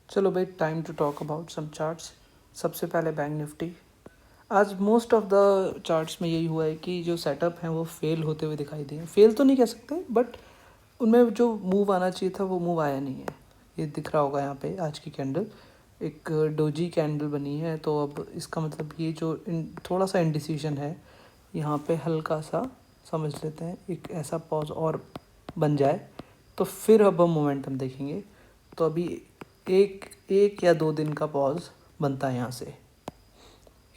चलो भाई, time to talk about some charts. सबसे पहले बैंक निफ्टी। आज मोस्ट ऑफ द चार्ट्स में यही हुआ है कि जो सेटअप हैं वो फेल होते हुए दिखाई दिए। फेल तो नहीं कह सकते, बट उनमें जो मूव आना चाहिए था वो मूव आया नहीं है। ये दिख रहा होगा यहाँ पे आज की कैंडल एक डोजी कैंडल बनी है। तो अब इसका मतलब ये जो थोड़ा सा इंडिसीजन है यहाँ पे, हल्का सा समझ लेते हैं। एक ऐसा पॉज और बन जाए तो फिर अब हम मोमेंटम देखेंगे। तो अभी एक एक या 2 दिन का पॉज बनता है यहाँ से,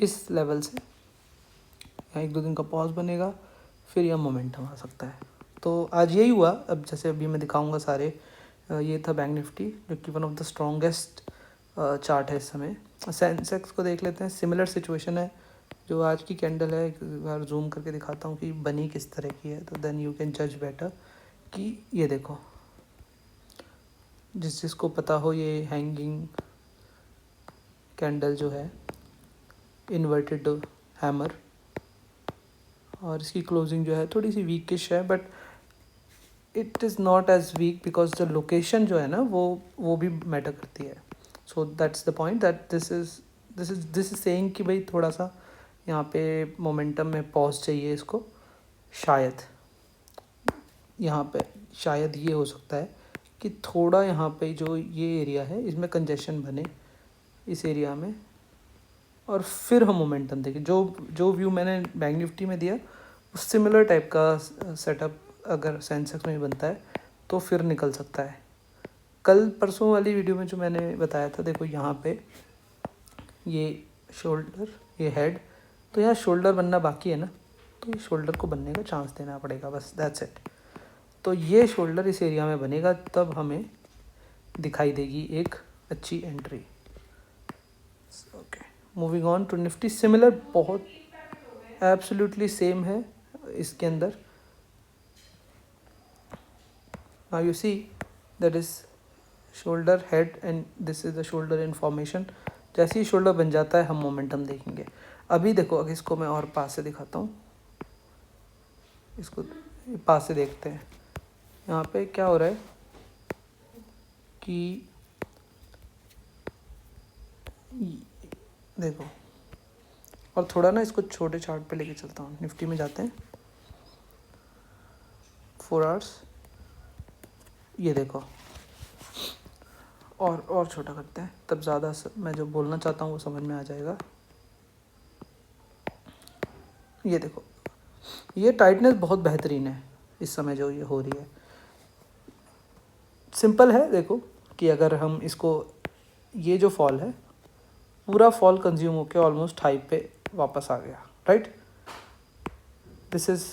इस लेवल से। यहाँ 1-2 दिन का पॉज बनेगा, फिर यह मोमेंटम आ सकता है। तो आज यही हुआ। अब जैसे अभी मैं दिखाऊंगा सारे, ये था बैंक निफ्टी जो कि one of the strongest chart है इस समय। सेंसेक्स को देख लेते हैं, सिमिलर सिचुएशन है जो आज की कैंडल है। एक बार जूम करके दिखाता हूँ कि बनी किस तरह की है, तो देन यू कैन जज बेटर कि ये देखो, जिसको पता हो, ये हैंगिंग कैंडल जो है, इन्वर्टेड हैमर, और इसकी क्लोजिंग जो है थोड़ी सी वीकिश है, but it is not as weak because the location जो है ना वो भी मैटर करती है। So that's the point that this is saying कि भाई थोड़ा सा यहाँ पे मोमेंटम में पॉज चाहिए इसको। शायद यहाँ पे शायद ये हो सकता है कि थोड़ा यहाँ पे जो ये एरिया है इसमें कंजेशन बने इस एरिया में, और फिर हम मोमेंटम देखें। जो जो व्यू मैंने बैंक निफ्टी में दिया उस सिमिलर टाइप का सेटअप अगर सेंसेक्स में बनता है तो फिर निकल सकता है। कल परसों वाली वीडियो में जो मैंने बताया था, देखो यहाँ पे ये शोल्डर, ये हेड, तो यहाँ शोल्डर बनना बाकी है ना, तो ये शोल्डर को बनने का चांस देना पड़ेगा, बस दैट्स इट। तो ये शोल्डर इस एरिया में बनेगा, तब हमें दिखाई देगी एक अच्छी entry. Okay, moving on to Nifty. Similar, बहुत एब्सोल्युटली सेम है इसके अंदर। Now you see that is shoulder, head, and this is the shoulder in formation. जैसे ही शोल्डर बन जाता है हम मोमेंटम देखेंगे। अभी देखो, अगर इसको मैं और पास से दिखाता हूँ, इसको पास से देखते हैं। यहाँ पे क्या हो रहा है कि देखो, और थोड़ा ना इसको छोटे चार्ट पे लेके चलता हूँ। निफ्टी में जाते हैं, 4 आवर्स, ये देखो, और छोटा करते हैं, तब ज़्यादा मैं जो बोलना चाहता हूँ वो समझ में आ जाएगा। ये देखो, ये टाइटनेस बहुत बेहतरीन है इस समय जो ये हो रही है। सिंपल है, देखो कि अगर हम इसको, ये जो फॉल है पूरा फॉल कंज्यूम होकर ऑलमोस्ट हाई पे वापस आ गया, राइट। दिस इज,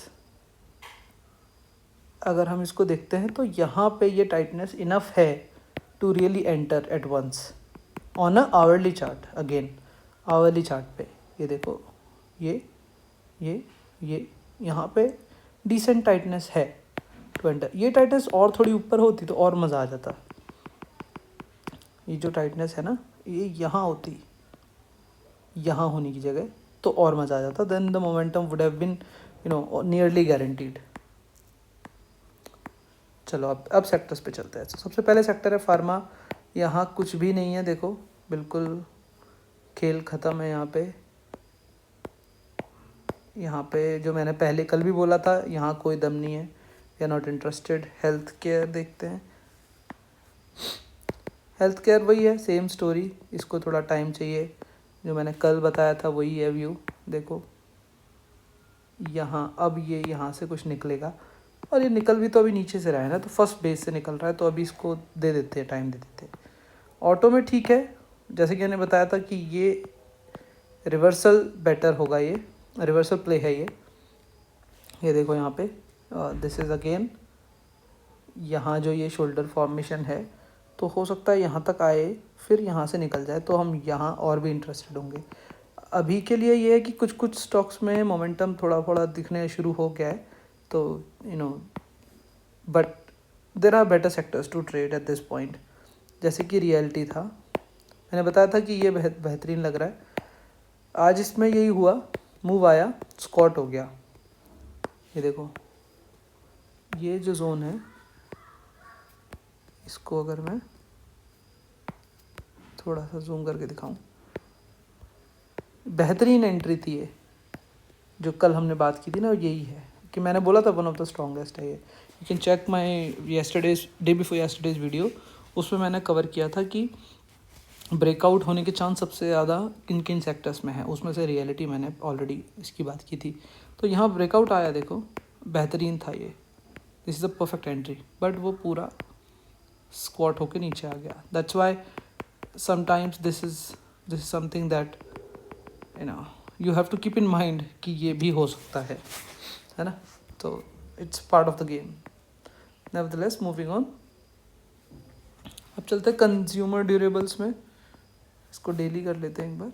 अगर हम इसको देखते हैं तो यहाँ पे ये टाइटनेस इनफ है to really enter at once on a hourly chart. Again hourly chart पे ये देखो, ये यहाँ पे डिसेंट टाइटनेस है टू एंटर। ये टाइटनेस और थोड़ी ऊपर होती तो और मज़ा आ जाता। ये जो टाइटनेस है ना, ये यहाँ होती, यहाँ होने की जगह, तो और मज़ा आ जाता। Then the momentum would have been nearly guaranteed. चलो अब सेक्टर्स पे चलते हैं। सबसे पहले सेक्टर है फार्मा। यहाँ कुछ भी नहीं है, देखो बिल्कुल खेल ख़त्म है यहाँ पे। यहाँ पे जो मैंने पहले कल भी बोला था, यहाँ कोई दम नहीं है, we are not interested. Health care देखते हैं। हेल्थ केयर वही है, सेम स्टोरी, इसको थोड़ा टाइम चाहिए। जो मैंने कल बताया था वही है व्यू। देखो यहाँ, अब ये यहाँ से कुछ निकलेगा, और ये निकल भी तो अभी नीचे से रहा है ना, तो फर्स्ट बेस से निकल रहा है, तो अभी इसको दे देते हैं, टाइम दे देते हैं। ऑटो में ठीक है, जैसे कि मैंने बताया था कि ये रिवर्सल बेटर होगा, ये रिवर्सल प्ले है ये देखो यहाँ पे, दिस इज़ अगेन, यहाँ जो ये शोल्डर फॉर्मेशन है, तो हो सकता है यहाँ तक आए, फिर यहाँ से निकल जाए, तो हम यहाँ और भी इंटरेस्टेड होंगे। अभी के लिए ये है कि कुछ कुछ स्टॉक्स में मोमेंटम थोड़ा थोड़ा दिखने शुरू हो गया है, तो but there are better sectors to trade at this point. जैसे कि रियलिटी था, मैंने बताया था कि ये बेहतरीन लग रहा है। आज इसमें यही हुआ, मूव आया, स्क्वाट हो गया। ये देखो, ये जो जोन है, इसको अगर मैं थोड़ा सा जूम करके दिखाऊं, बेहतरीन एंट्री थी ये, जो कल हमने बात की थी ना, यही है कि मैंने बोला था वन ऑफ द स्ट्रॉन्गेस्ट है ये। You can check my day before yesterday's video, उसमें मैंने कवर किया था कि ब्रेकआउट होने के चांस सबसे ज़्यादा किन किन सेक्टर्स में है, उसमें से रियलिटी मैंने ऑलरेडी इसकी बात की थी। तो यहाँ ब्रेकआउट आया, देखो बेहतरीन था ये, this is a perfect entry, but वो पूरा स्क्वाट होके नीचे आ गया। That's why sometimes this is something that you have to keep in mind कि ये भी हो सकता है ना। तो it's part of the game. Nevertheless moving on, अब चलते हैं कंज्यूमर ड्यूरेबल्स में, इसको डेली कर लेते हैं एक बार।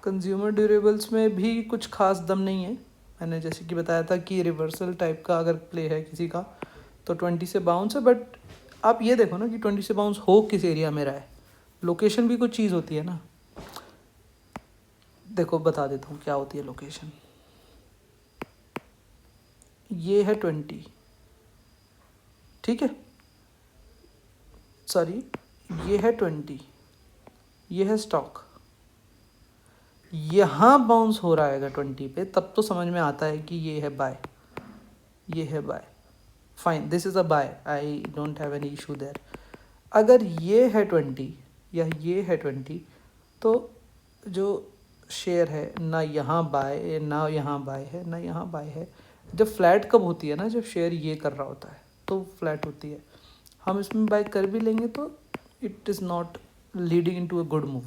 कंज्यूमर ड्यूरेबल्स में भी कुछ खास दम नहीं है। मैंने जैसे कि बताया था कि रिवर्सल टाइप का अगर प्ले है किसी का तो 20 से बाउंस है, बट आप ये देखो ना कि 20 से बाउंस हो किस एरिया में रहा है, लोकेशन भी कुछ चीज़ होती है ना। देखो बता देता हूँ क्या होती है लोकेशन। ये है 20, ठीक है, सॉरी ये है 20, ये है स्टॉक, यहाँ बाउंस हो रहा है 20 पे, तब तो समझ में आता है कि ये है बाय, ये है buy, fine, this is a buy, I don't have any issue there. अगर ये है 20 या ये है 20, तो जो शेयर है ना यहाँ बाय ना यहाँ बाय है ना यहाँ बाय है। जब फ्लैट कब होती है ना, जब शेयर ये कर रहा होता है तो फ्लैट होती है। हम इसमें बाय कर भी लेंगे तो it is not leading into a good move.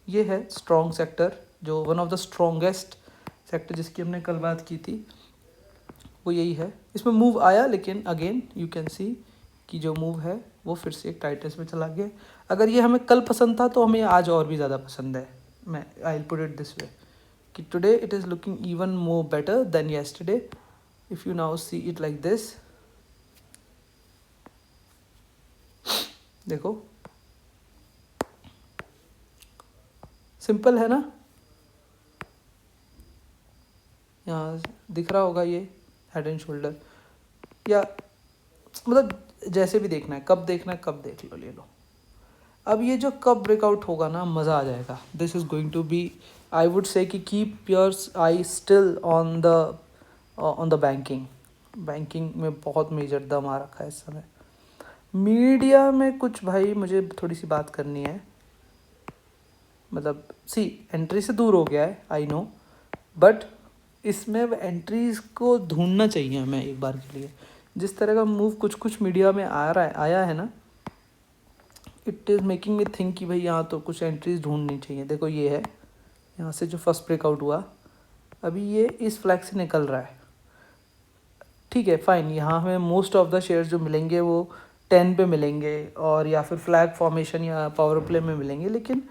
ये है स्ट्रॉन्ग सेक्टर, जो one of the strongest sector जिसकी हमने कल बात की थी, वो यही है। इसमें मूव आया, लेकिन अगेन यू कैन सी कि जो मूव है वो फिर से एक टाइटनेस में चला गया। अगर ये हमें कल पसंद था तो हमें आज और भी ज़्यादा पसंद है। मैं I will put it this way कि today it is looking even more better than yesterday if you now see it like this. देखो सिंपल है ना, यहाँ दिख रहा होगा ये हेड एंड शोल्डर, या मतलब जैसे भी देखना है, कब देखना है कब देख लो, ले लो। अब ये जो कब ब्रेकआउट होगा ना, मज़ा आ जाएगा। This is going to be, I would say कि keep your eye still on the banking में बहुत मेजर दम आ रखा है इस समय। मीडिया में कुछ भाई मुझे थोड़ी सी बात करनी है, मतलब सी एंट्री से दूर हो गया है आई नो, बट इसमें एंट्रीज को ढूंढना चाहिए हमें एक बार के लिए। जिस तरह का मूव कुछ मीडिया में आया है ना, it is making me think कि भाई यहाँ तो कुछ एंट्रीज ढूंढनी चाहिए। देखो ये है, यहाँ से जो फर्स्ट ब्रेकआउट हुआ, अभी ये इस फ्लैग से निकल रहा है, ठीक है फाइन। यहाँ हमें मोस्ट ऑफ द शेयर्स जो मिलेंगे वो 10 पे मिलेंगे, और या फिर फ्लैग फॉर्मेशन या पावर प्ले में मिलेंगे, लेकिन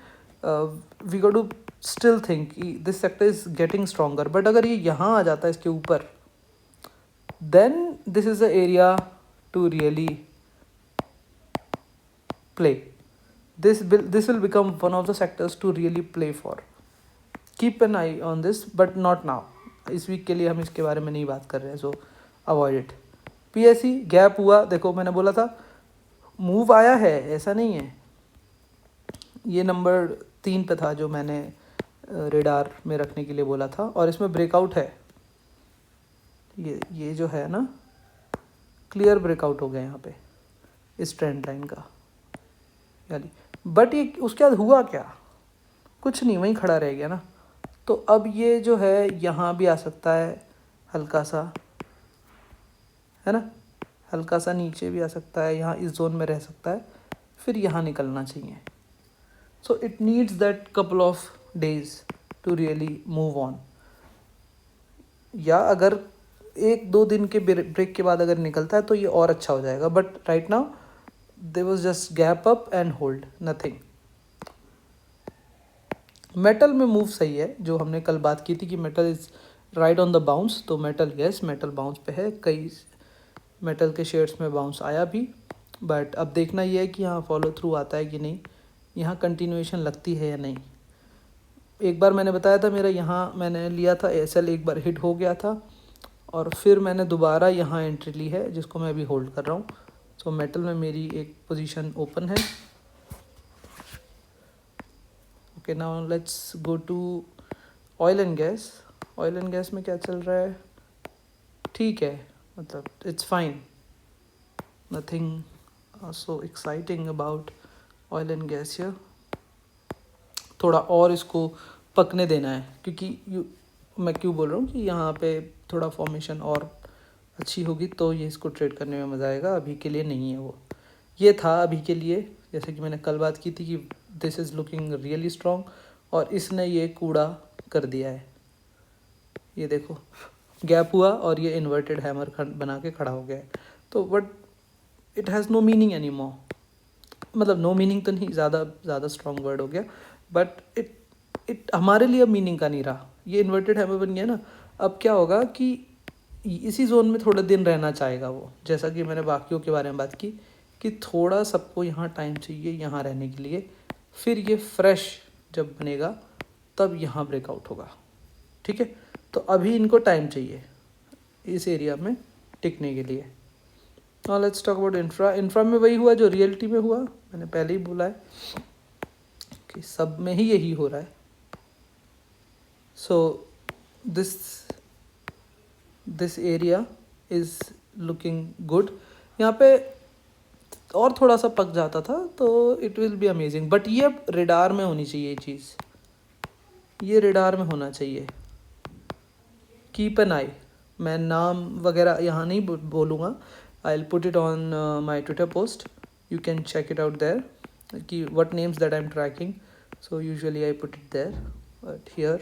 we got to still think this sector is getting stronger. But अगर ये यहाँ आ जाता है इसके ऊपर, then this is the area to really play. This will become one of the sectors to really play for. Keep an eye on this, but not now. इस week के लिए हम इसके बारे में नहीं बात कर रहे हैं, so avoid it. PSE gap हुआ, देखो मैंने बोला था मूव आया है, ऐसा नहीं है। ये नंबर 3 पे था जो मैंने रेडार में रखने के लिए बोला था, और इसमें ब्रेकआउट है। ये जो है ना, क्लियर ब्रेकआउट हो गया यहाँ पे इस ट्रेंड लाइन का, यानी बट ये उसके बाद हुआ क्या, कुछ नहीं, वहीं खड़ा रह गया ना। तो अब ये जो है यहाँ भी आ सकता है हल्का सा, है ना, हल्का सा नीचे भी आ सकता है, यहाँ इस जोन में रह सकता है, फिर यहाँ निकलना चाहिए। So it needs that couple of days to really move on. या अगर 1-2 दिन के ब्रेक के बाद अगर निकलता है तो ये और अच्छा हो जाएगा, but right now there was just gap up and hold, nothing. Metal में मूव सही है, जो हमने कल बात की थी कि metal is right on the bounce, तो मेटल यस, मेटल बाउंस पे है। कई मेटल के शेयर्स में बाउंस आया भी, बट अब देखना ये है कि यहाँ फॉलो थ्रू आता है कि नहीं, यहाँ कंटिन्यूएशन लगती है या नहीं। एक बार मैंने बताया था मेरा, यहाँ मैंने लिया था एसएल, एक बार हिट हो गया था, और फिर मैंने दोबारा यहाँ एंट्री ली है जिसको मैं अभी होल्ड कर रहा हूँ। तो मेटल में मेरी एक पोजीशन ओपन है, okay, now let's go to oil and gas. Oil and gas में क्या चल रहा है? ठीक है, मतलब it's fine, nothing so exciting about oil and gas here. थोड़ा और इसको पकने देना है, क्योंकि मैं क्यों बोल रहा हूँ कि यहाँ पे थोड़ा फॉर्मेशन और अच्छी होगी तो ये इसको ट्रेड करने में मज़ा आएगा. अभी के लिए नहीं है वो. ये था अभी के लिए, जैसे कि मैंने कल बात की थी कि this is looking really strong, और इसने ये कूड़ा कर दिया है. ये देखो, गैप हुआ और ये इन्वर्टेड हैमर बना के खड़ा हो गया है. तो but it has no meaning any more. मतलब नो मीनिंग तो नहीं, ज़्यादा स्ट्रॉन्ग वर्ड हो गया, बट इट हमारे लिए अब मीनिंग का नहीं रहा. ये इन्वर्टेड हैमर बन गया ना. अब क्या होगा कि इसी जोन में थोड़े दिन रहना चाहेगा वो, जैसा कि मैंने बाकियों के बारे में बात की कि थोड़ा सबको यहाँ टाइम चाहिए यहाँ रहने के लिए. फिर ये फ्रेश जब बनेगा तब यहाँ ब्रेकआउट होगा. ठीक है, तो अभी इनको टाइम चाहिए इस एरिया में टिकने के लिए. और लेट्स टॉक अबाउट इंफ्रा में वही हुआ जो रियलिटी में हुआ. मैंने पहले ही बोला है कि सब में ही यही हो रहा है. So this area is looking good. यहाँ पे और थोड़ा सा पक जाता था तो it will be amazing, but ये अब रेडार में होनी चाहिए. ये चीज़ ये रेडार में होना चाहिए. Keep an eye. मैं नाम वगैरह यहाँ नहीं बोलूँगा. I will put it on my Twitter post. You can check it out there कि what names that I'm tracking. So usually I put it there, but here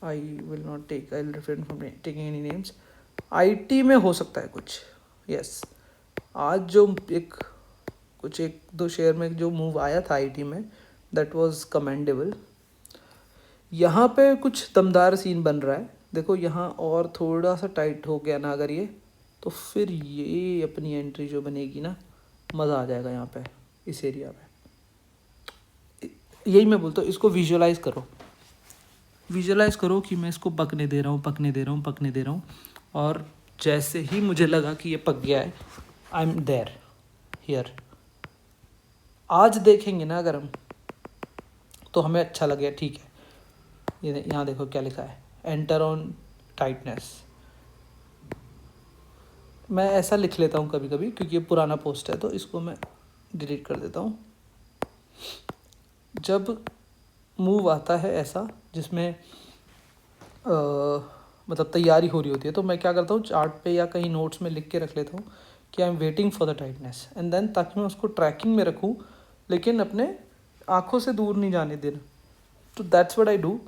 I will not take. I'll refrain from taking any names. IT में हो सकता है कुछ. Yes, आज जो एक दो शेयर में जो मूव आया था IT में, that was commendable. यहाँ पे कुछ दमदार सीन बन रहा है. देखो यहाँ और थोड़ा सा टाइट हो गया ना अगर ये, तो फिर ये अपनी एंट्री जो बनेगी ना, मज़ा आ जाएगा यहाँ पे इस एरिया में. यही मैं बोलता हूँ, इसको विजुअलाइज़ करो कि मैं इसको पकने दे रहा हूँ. और जैसे ही मुझे लगा कि ये पक गया है, आई एम देयर हियर. आज देखेंगे ना अगर हम, तो हमें अच्छा लगे. ठीक है, ये यहाँ देखो क्या लिखा है, एंटर ऑन टाइटनेस. मैं ऐसा लिख लेता हूँ कभी कभी, क्योंकि ये पुराना पोस्ट है तो इसको मैं डिलीट कर देता हूँ. जब मूव आता है ऐसा जिसमें मतलब तैयारी हो रही होती है, तो मैं क्या करता हूँ, चार्ट पे या कहीं नोट्स में लिख के रख लेता हूँ कि I am waiting for the tightness, and then ताकि मैं उसको ट्रैकिंग में रखूँ, लेकिन अपने आँखों से दूर नहीं जाने देना. तो that's what I do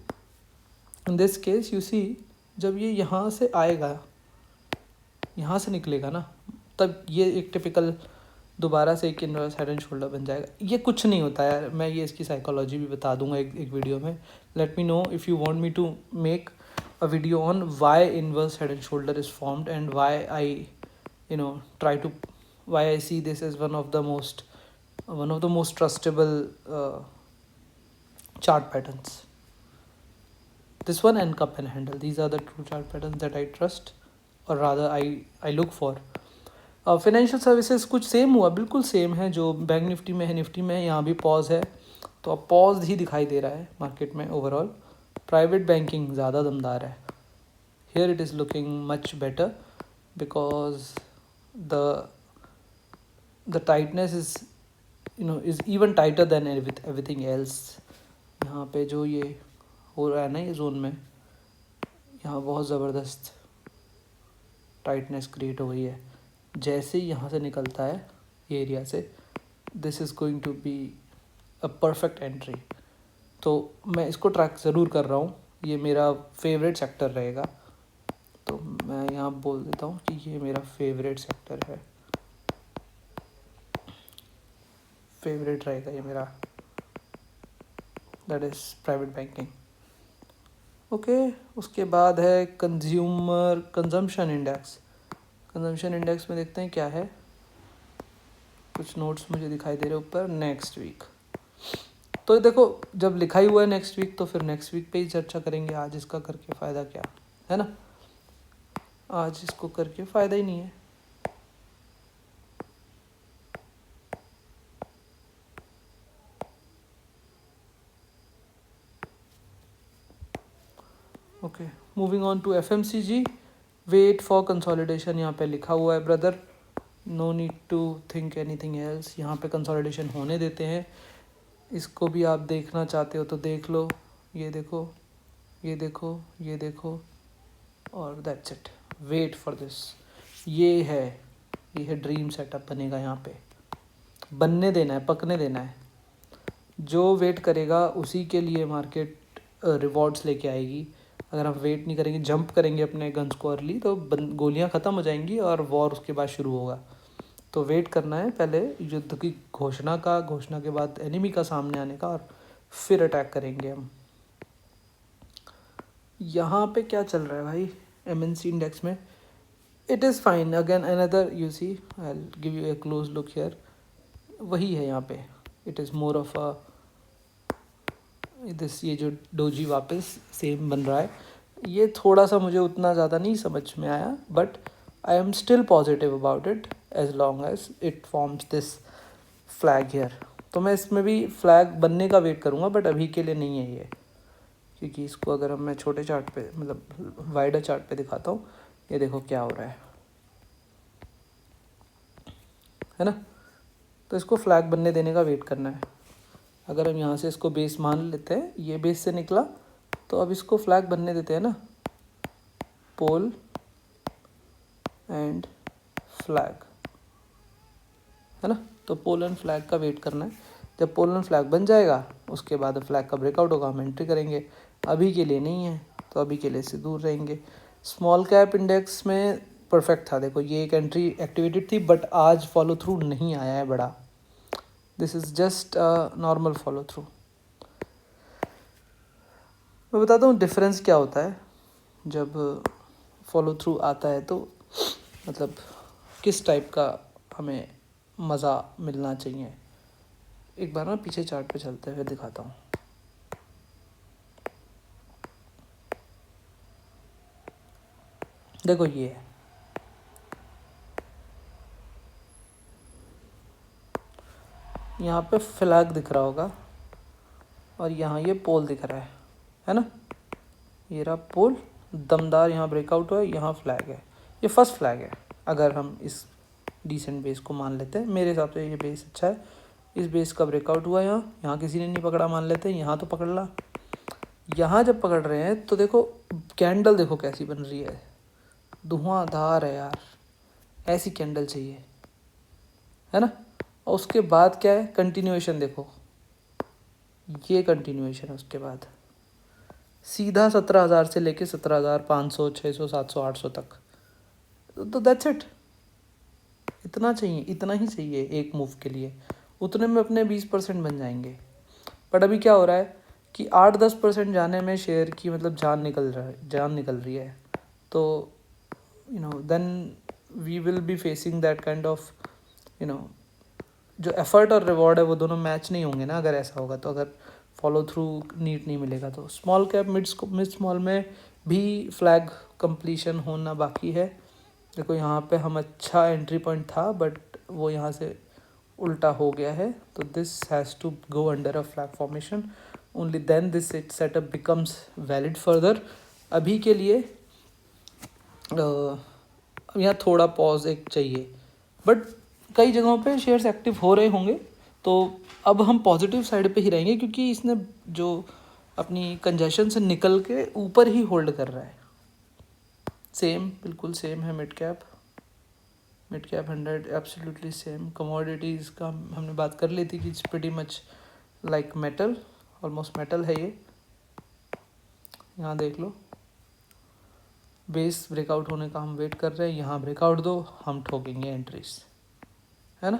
in this case. You see, जब ये यहाँ से आएगा, यहाँ से निकलेगा ना, तब ये एक टिपिकल दोबारा से एक इनवर्स हेड एंड शोल्डर बन जाएगा. ये कुछ नहीं होता यार, मैं ये इसकी साइकोलॉजी भी बता दूंगा एक वीडियो में. Let me know if you want me to make a video on why inverse head and shoulder is formed, and why I why I see this as one of the most trustable chart patterns. This one and cup and handle, these are the two chart patterns that I trust, or rather I look for. Financial services कुछ same हुआ, बिल्कुल same है जो bank Nifty में है, Nifty में है. यहाँ भी पॉज है, तो अब पॉज ही दिखाई दे रहा है मार्केट में ओवरऑल. प्राइवेट बैंकिंग ज़्यादा दमदार है. Here it is looking much better because the tightness is even tighter than everything else. यहाँ पे जो ये हो रहा है ना, ये जोन में यहाँ बहुत ज़बरदस्त टाइटनेस क्रिएट हो गई है. जैसे ही यहाँ से निकलता है ये एरिया से, this is going to be a perfect entry. तो मैं इसको ट्रैक ज़रूर कर रहा हूँ. ये मेरा फेवरेट सेक्टर रहेगा, तो मैं यहाँ बोल देता हूँ कि ये मेरा फेवरेट सेक्टर है, फेवरेट रहेगा ये मेरा, that is private banking. Okay, उसके बाद है कंजम्पशन इंडेक्स में देखते हैं क्या है. कुछ नोट्स मुझे दिखाई दे रहे ऊपर. नेक्स्ट वीक, तो देखो जब लिखा ही हुआ है नेक्स्ट वीक, तो फिर नेक्स्ट वीक पे ही चर्चा करेंगे. आज इसका करके फ़ायदा क्या है ना, आज इसको करके फ़ायदा ही नहीं है. Okay, moving on to FMCG, wait for consolidation यहाँ पे लिखा हुआ है brother, no need to think anything else, यहाँ पे कंसोलिडेशन होने देते हैं। इसको भी आप देखना चाहते हो तो देख लो, ये देखो, ये देखो, ये देखो, और that's it, wait for this. ये है ड्रीम सेटअप बनेगा यहाँ पे, बनने देना है, पकने देना है। जो वेट करेगा उसी के लिए मार्केट रिवॉर्ड्स लेके आएगी। अगर हम वेट नहीं करेंगे, जंप करेंगे अपने गन्स को अर्ली, तो गोलियां ख़त्म हो जाएंगी और वॉर उसके बाद शुरू होगा। तो वेट करना है पहले युद्ध की घोषणा के बाद एनिमी का सामने आने का, और फिर अटैक करेंगे हम। यहाँ पे क्या चल रहा है भाई MNC इंडेक्स में? It is fine, again another you see, I give you a close look here, वही है यहाँ पे। It is more of a this, ये जो डोजी वापस सेम बन रहा है, ये थोड़ा सा मुझे उतना ज़्यादा नहीं समझ में आया, but I am still positive about it as long as it forms this flag here. तो मैं इसमें भी फ्लैग बनने का वेट करूँगा, बट अभी के लिए नहीं है ये, क्योंकि इसको अगर मैं छोटे चार्ट पे, मतलब वाइडर चार्ट पे दिखाता हूँ, ये देखो क्या हो रहा है ना। तो इसको फ्लैग बनने देने का वेट करना है। अगर हम यहाँ से इसको बेस मान लेते हैं, ये बेस से निकला, तो अब इसको फ्लैग बनने देते हैं ना, पोल एंड फ्लैग, है ना। तो पोल एंड फ्लैग का वेट करना है। जब पोल एंड फ्लैग बन जाएगा, उसके बाद फ्लैग का ब्रेकआउट होगा, हम एंट्री करेंगे। अभी के लिए नहीं है, तो अभी के लिए इससे दूर रहेंगे। स्मॉल कैप इंडेक्स में परफेक्ट था, देखो ये एक एंट्री एक्टिवेटेड थी, बट आज फॉलो थ्रू नहीं आया है बड़ा। This is just normal follow through. मैं बताता हूँ डिफरेंस क्या होता है जब फॉलो थ्रू आता है, तो मतलब किस टाइप का हमें मज़ा मिलना चाहिए। एक बार ना पीछे चार्ट पे चलते हुए दिखाता हूँ। देखो ये है, यहाँ पे फ्लैग दिख रहा होगा, और यहाँ ये पोल दिख रहा है ना। ये रहा पोल, दमदार यहाँ ब्रेकआउट हुआ है, यहाँ फ्लैग है, ये फर्स्ट फ्लैग है। अगर हम इस डिसेंट बेस को मान लेते हैं, मेरे हिसाब से ये बेस अच्छा है। इस बेस का ब्रेकआउट हुआ यहाँ किसी ने नहीं पकड़ा, मान लेते हैं यहाँ तो पकड़ ला। यहाँ जब पकड़ रहे हैं तो देखो कैंडल, देखो कैसी बन रही है, धुआंधार है यार, ऐसी कैंडल चाहिए, है ना। और उसके बाद क्या है, कंटिन्यूएशन देखो, ये कंटिन्यूएशन है उसके बाद सीधा 17,000 से लेके 17,500, 600, 700, 800 तक। तो दैट्स इट, इतना चाहिए, इतना ही चाहिए एक मूव के लिए। उतने में अपने 20% बन जाएंगे। बट अभी क्या हो रहा है कि 8-10% जाने में शेयर की मतलब जान निकल रही है। तो then we will be facing that kind of जो एफर्ट और रिवॉर्ड है वो दोनों मैच नहीं होंगे ना, अगर ऐसा होगा तो। अगर फॉलो थ्रू नीट नहीं मिलेगा तो स्मॉल कैप मिड स्मॉल में भी फ्लैग कंप्लीशन होना बाकी है। देखो यहाँ पे हम अच्छा एंट्री पॉइंट था, बट वो यहाँ से उल्टा हो गया है, तो this has to go under a flag formation, only then this setup becomes valid further. अभी के लिए यहाँ थोड़ा पॉज एक चाहिए, बट कई जगहों पे शेयर्स एक्टिव हो रहे होंगे, तो अब हम पॉजिटिव साइड पे ही रहेंगे, क्योंकि इसने जो अपनी कंजेशन से निकल के ऊपर ही होल्ड कर रहा है। सेम, बिल्कुल सेम है mid cap 100 absolutely same. Commodities का हमने बात कर ली थी कि it's pretty much like metal, almost metal है ये। यहाँ देख लो, बेस ब्रेकआउट होने का हम वेट कर रहे हैं, यहाँ ब्रेकआउट दो, हम ठोकेंगे एंट्रीज, है ना।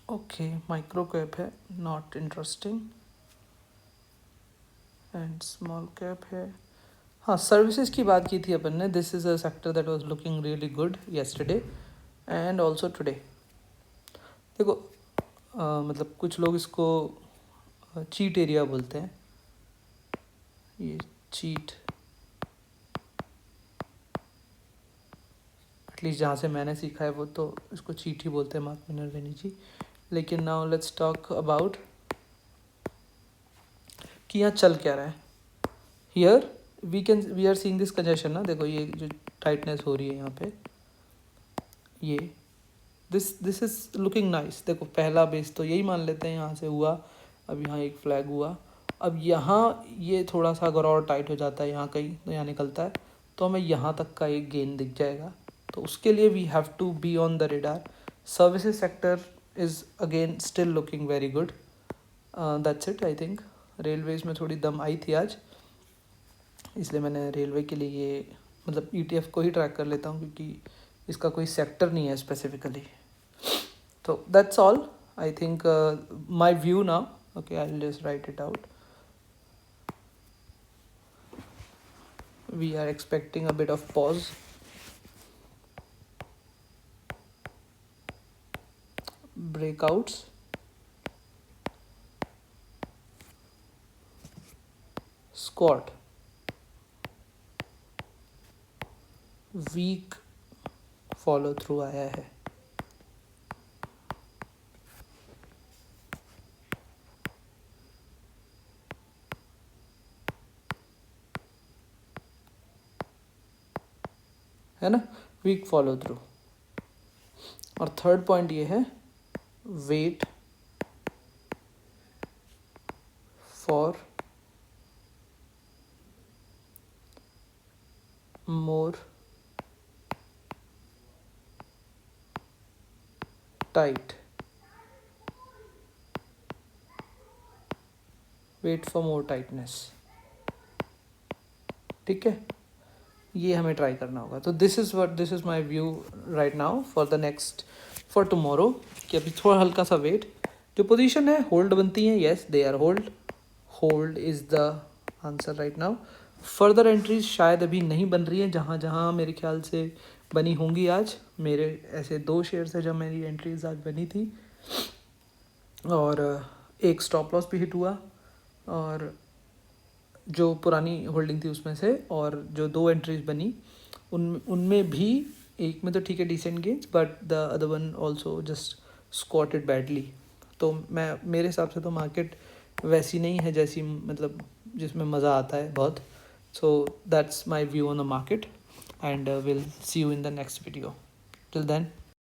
ओके, माइक्रो कैप है, not interesting, and small cap है। हाँ, सर्विसेज की बात की थी अपन ने, this is a sector that was looking really good yesterday and also today. देखो मतलब कुछ लोग इसको चीट एरिया बोलते हैं, ये चीट, एटलीस्ट जहाँ से मैंने सीखा है वो तो इसको चीट ही बोलते हैं, मार्क मिनर्विनी जी। लेकिन नाउ लेट्स टॉक अबाउट कि यहाँ चल क्या रहा है। Here we are seeing this congestion ना, देखो ये जो टाइटनेस हो रही है यहाँ पे, ये दिस इज लुकिंग नाइस। देखो पहला बेस तो यही मान लेते हैं यहाँ से हुआ, अब यहाँ एक फ्लैग हुआ, अब यहाँ ये थोड़ा सा अगर और टाइट हो जाता है यहाँ कहीं तो यहाँ निकलता है, तो हमें यहाँ तक का एक गेन दिख जाएगा। तो उसके लिए we have to be on the radar. Services sector is again still looking very good. That's it I think. Railways में थोड़ी दम आई थी आज, इसलिए मैंने रेलवे के लिए ये मतलब ETF को ही ट्रैक कर लेता हूँ, क्योंकि इसका कोई सेक्टर नहीं है स्पेसिफिकली। तो that's all I think my view now. Okay, I will just right it out. We are expecting a bit of pause. Breakouts. Squat. Weak follow through आया है। है ना, वीक फॉलो थ्रू। और third point ये है, wait for more tight, wait for more tightness. ठीक है, ये हमें ट्राई करना होगा। तो this is my view right now for the next, for tomorrow, कि अभी थोड़ा हल्का सा वेट, जो पोजीशन है होल्ड बनती है, yes they are hold is the answer right now. Further entries शायद अभी नहीं बन रही है, जहाँ जहाँ मेरे ख्याल से बनी होंगी आज। मेरे ऐसे 2 शेयर्स है जब मेरी एंट्रीज आज बनी थी, और एक स्टॉप लॉस भी हिट हुआ, और जो पुरानी होल्डिंग थी उसमें से, और जो 2 एंट्रीज बनी उनमें भी एक में तो ठीक है decent gains, but the other one also just squatted badly. तो मेरे हिसाब से तो मार्केट वैसी नहीं है जैसी मतलब जिसमें मज़ा आता है बहुत। So that's my view on the market, and will see you in the next video. Till then